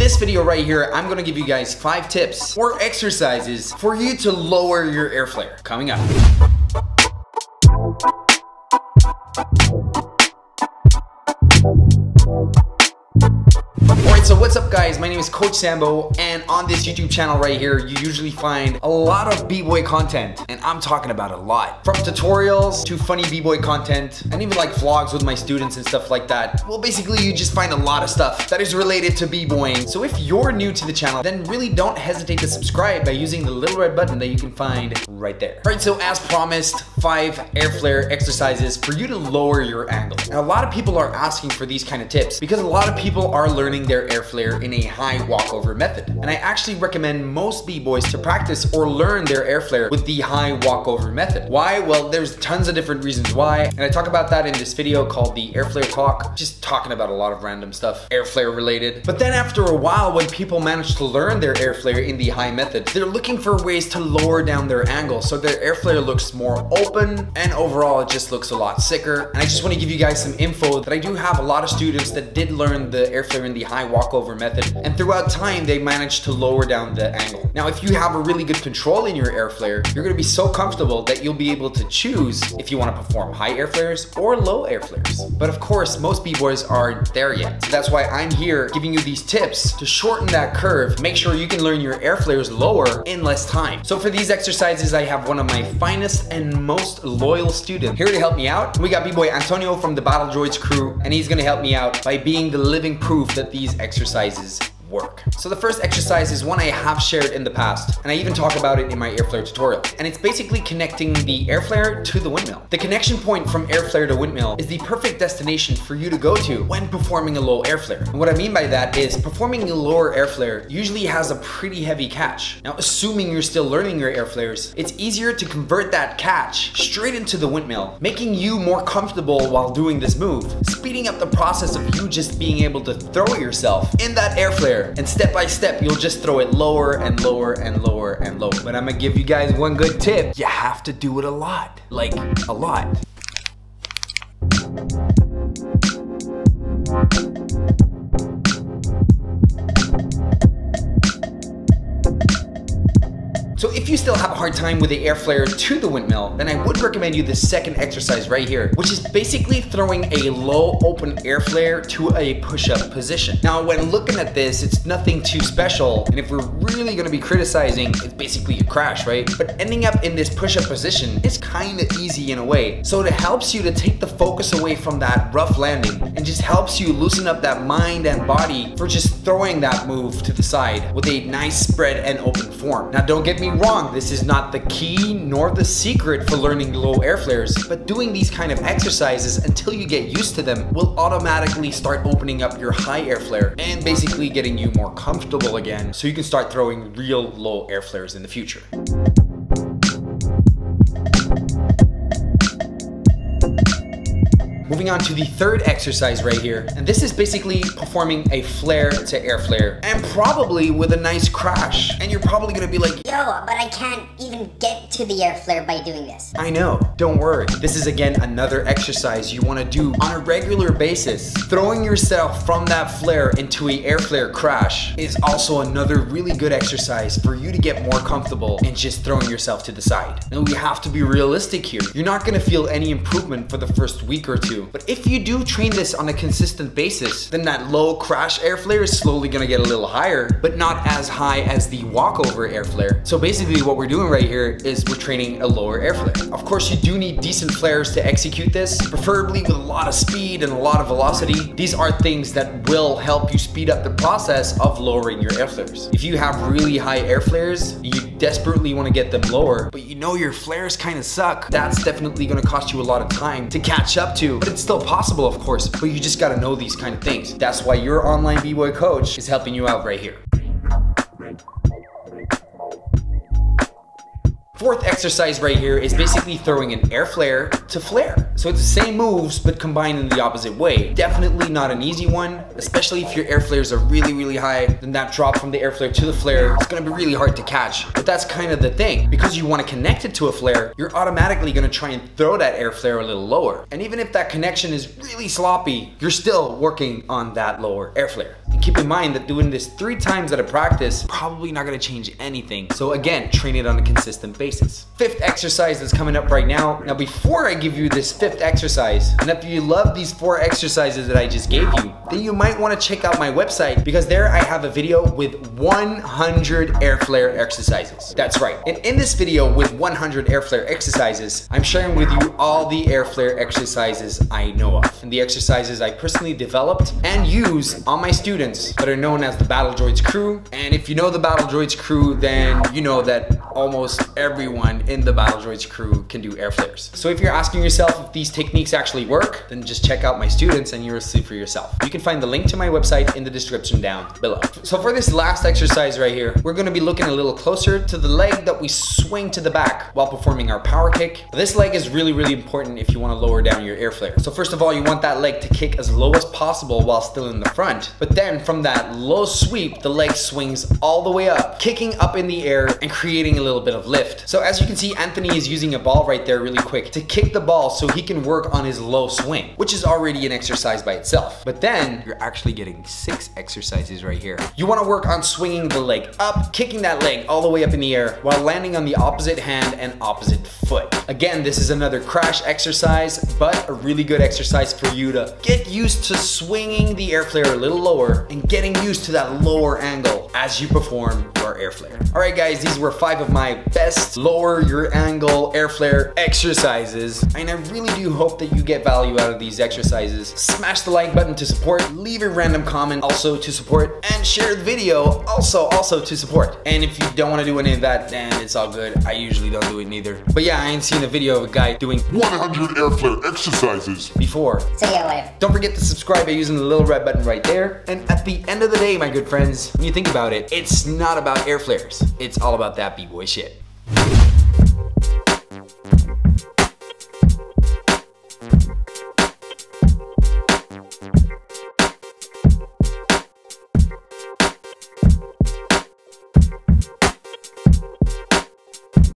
this video right here, I'm gonna give you guys 5 tips or exercises for you to lower your airflare. Coming up. Alright, so what's up guys? My name is Coach Sambo, and on this YouTube channel right here, you usually find a lot of b-boy content, and I'm talking about a lot. From tutorials to funny b-boy content, and even like vlogs with my students and stuff like that. Well, basically you just find a lot of stuff that is related to b-boying. So if you're new to the channel, then really don't hesitate to subscribe by using the little red button that you can find right there. Alright, so as promised, 5 airflare exercises for you to lower your angle. Now, a lot of people are asking for these kind of tips because a lot of people are learning their airflare in a high walkover method. And I actually recommend most b-boys to practice or learn their airflare with the high walkover method. Why? Well, there's tons of different reasons why, and I talk about that in this video called the Airflare Talk, just talking about a lot of random stuff, airflare related. But then after a while, when people manage to learn their airflare in the high method, they're looking for ways to lower down their angle so their airflare looks more open, and overall it just looks a lot sicker. And I just want to give you guys some info that I do have a lot of students that did learn the airflare in the high walkover method, and throughout time they managed to lower down the angle. Now, if you have a really good control in your airflare, you're going to be so comfortable that you'll be able to choose if you want to perform high airflares or low airflares. But of course, most b-boys aren't there yet. So that's why I'm here giving you these tips to shorten that curve, make sure you can learn your airflares lower in less time. So for these exercises, I have one of my finest and most loyal students here to help me out. We got b-boy Antonio from the Battle Droids crew, and he's going to help me out by being the living proof that these exercises work. So the first exercise is one I have shared in the past, and I even talk about it in my airflare tutorial. And it's basically connecting the airflare to the windmill. The connection point from airflare to windmill is the perfect destination for you to go to when performing a low airflare. And what I mean by that is performing a lower airflare usually has a pretty heavy catch. Now, assuming you're still learning your airflares, it's easier to convert that catch straight into the windmill, making you more comfortable while doing this move, speeding up the process of you just being able to throw yourself in that airflare. And step by step, you'll just throw it lower and lower and lower and lower. But I'm gonna give you guys one good tip. You have to do it a lot, like a lot. So if you still have a hard time with the airflare to the windmill, then I would recommend you the second exercise right here, which is basically throwing a low open airflare to a push-up position. Now, when looking at this, it's nothing too special, and if we're really gonna be criticizing, it's basically a crash, right? But ending up in this push-up position is kind of easy in a way. So it helps you to take the focus away from that rough landing and just helps you loosen up that mind and body for just throwing that move to the side with a nice spread and open form. Now, don't get me wrong, this is not the key nor the secret for learning low airflares, but doing these kind of exercises until you get used to them will automatically start opening up your high airflare and basically getting you more comfortable again so you can start throwing real low airflares in the future. Moving on to the third exercise right here, and this is basically performing a flare to airflare, and probably with a nice crash. And you're probably gonna be like, yo, but I can't even get to the airflare by doing this. I know, don't worry. This is again another exercise you wanna do on a regular basis. Throwing yourself from that flare into a airflare crash is also another really good exercise for you to get more comfortable in just throwing yourself to the side. Now, we have to be realistic here. You're not gonna feel any improvement for the first week or two. But if you do train this on a consistent basis, then that low crash airflare is slowly gonna get a little higher, but not as high as the walkover airflare. So basically what we're doing right here is we're training a lower airflare. Of course, you do need decent flares to execute this, preferably with a lot of speed and a lot of velocity. These are things that will help you speed up the process of lowering your airflares. If you have really high airflares, you desperately wanna get them lower, but you know your flares kinda suck, that's definitely gonna cost you a lot of time to catch up to. But it's still possible, of course, but you just gotta know these kind of things. That's why your online b-boy coach is helping you out right here. Fourth exercise right here is basically throwing an airflare to flare. So it's the same moves, but combined in the opposite way. Definitely not an easy one, especially if your airflares are really, really high. Then that drop from the airflare to the flare, it's gonna be really hard to catch. But that's kind of the thing. Because you wanna connect it to a flare, you're automatically gonna try and throw that airflare a little lower. And even if that connection is really sloppy, you're still working on that lower airflare. keep in mind that doing this 3 times at a practice, probably not gonna change anything. So again, train it on a consistent basis. 5th exercise that's coming up right now. Now before I give you this 5th exercise, and if you love these 4 exercises that I just gave you, then you might wanna check out my website, because there I have a video with 100 Airflare exercises. That's right. And in this video with 100 Airflare exercises, I'm sharing with you all the Airflare exercises I know of, and the exercises I personally developed and use on my students that are known as the Battle Droids crew. And if you know the Battle Droids crew, then you know that almost everyone in the Battle Droids crew can do Airflares. So if you're asking yourself if these techniques actually work, then just check out my students and you'll see for yourself. You can find the link to my website in the description down below. So for this last exercise right here, we're gonna be looking a little closer to the leg that we swing to the back while performing our power kick. This leg is really important if you wanna lower down your Airflare. So first of all, you want that leg to kick as low as possible while still in the front. But then from that low sweep, the leg swings all the way up, kicking up in the air and creating a little bit of lift. So as you can see, Anthony is using a ball right there really quick to kick the ball so he can work on his low swing, which is already an exercise by itself. But then you're actually getting 6 exercises right here. You wanna work on swinging the leg up, kicking that leg all the way up in the air while landing on the opposite hand and opposite foot. Again, this is another crash exercise, but a really good exercise for you to get used to swinging the Airflare a little lower and getting used to that lower angle as you perform your Airflare. All right guys, these were 5 of my best lower your angle Airflare exercises, and I really do hope that you get value out of these exercises. Smash the like button to support, leave a random comment also to support, and share the video also to support. And if you don't want to do any of that, then it's all good. I usually don't do it neither. But yeah, I ain't seen a video of a guy doing 100 Airflare exercises before. So yeah, whatever. Don't forget to subscribe by using the little red button right there. And at the end of the day, my good friends, when you think about it, it's not about Airflares. It's all about that b-boy shit.